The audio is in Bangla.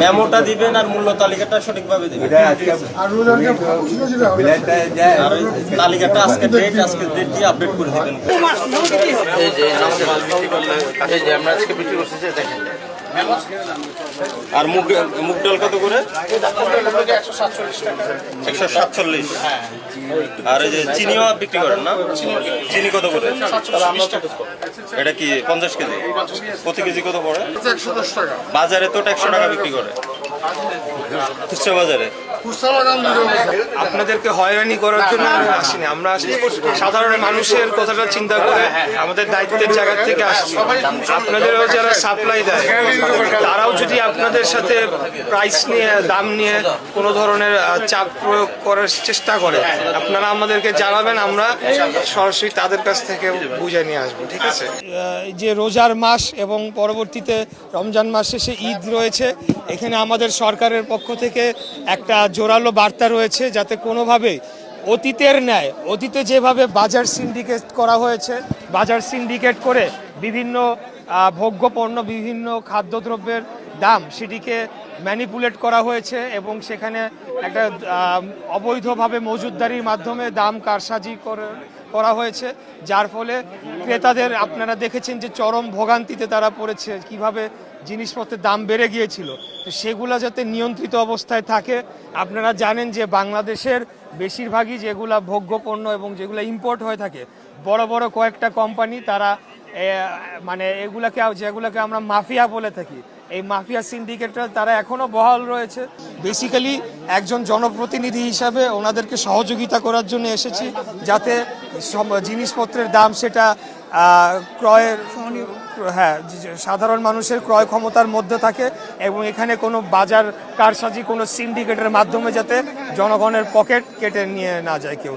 মেমোটা দিবেন আর মূল্য তালিকাটা সঠিকভাবে দিবেন। আর ওই তালিকাটা আজকের ডেট দিয়ে আপডেট করে দিবেন। এই যে আমাদের মাছ বিক্রি করলে এই যে আমরা আজকে বিক্রি করছি যে দেখেন। আর মুগ ডাল কত করে? 147। আর এই যে চিনিও বিক্রি করেন না? চিনি কত করে? এটা কি 50 কেজি? প্রতি কেজি কত পড়ে? বাজারে তো 100 টাকা বিক্রি করে, খুচরা বাজারে। আপনাদেরকে হয়রানি করার জন্য আমরা আসিনি, আমরা আসছি সাধারণ মানুষের কথাটা চিন্তা করে আমাদের দায়িত্বের জায়গা থেকে আসছি। আপনাদেরও যারা সাপ্লাই দেয় তারাও যদি আপনাদের সাথে প্রাইস নিয়ে দাম নিয়ে কোনো ধরনের চাপ প্রয়োগ করার চেষ্টা করে আপনারা আমাদেরকে জানাবেন, আমরা সরাসরি তাদের কাছ থেকে বুঝে নিয়ে আসবো। ঠিক আছে, যে রোজার মাস এবং পরবর্তীতে রমজান মাস শেষে ঈদ রয়েছে, এখানে আমাদের সরকারের পক্ষ থেকে একটা জোরালো বার্তা রয়েছে যাতে কোনোভাবেই অতীতের ন্যায়, অতীতে যেভাবে বাজার সিন্ডিকেট করা হয়েছে, বাজার সিন্ডিকেট করে বিভিন্ন ভোগ্যপণ্য, বিভিন্ন খাদ্যদ্রব্যের দাম সেটিকে ম্যানিপুলেট করা হয়েছে এবং সেখানে একটা অবৈধভাবে মজুতদারির মাধ্যমে দাম কারসাজি করা হয়েছে, যার ফলে ক্রেতাদের আপনারা দেখেছেন যে চরম ভোগান্তিতে তারা পড়েছে, কিভাবে জিনিসপত্রের দাম বেড়ে গিয়েছিল। তো সেগুলো যাতে নিয়ন্ত্রিত অবস্থায় থাকে, আপনারা জানেন যে বাংলাদেশের বেশিরভাগই যেগুলা ভোগ্যপণ্য এবং যেগুলো ইম্পোর্ট হয়ে থাকে বড় বড় কয়েকটা কোম্পানি, তারা মানে যেগুলোকে আমরা মাফিয়া বলে থাকি, এই মাফিয়া সিন্ডিকেটরা তারা এখনও বহাল রয়েছে। বেসিক্যালি একজন জনপ্রতিনিধি হিসাবে ওনাদেরকে সহযোগিতা করার জন্য এসেছি, যাতে জিনিসপত্রের দাম সেটা সাধারণ মানুষের ক্রয় ক্ষমতার মধ্যে থাকে এবং এখানে কোনো বাজার কারসাজি, কোনো সিন্ডিকেটের মাধ্যমে যাতে জনগণের পকেট কেটে নিয়ে না যায় কেউ।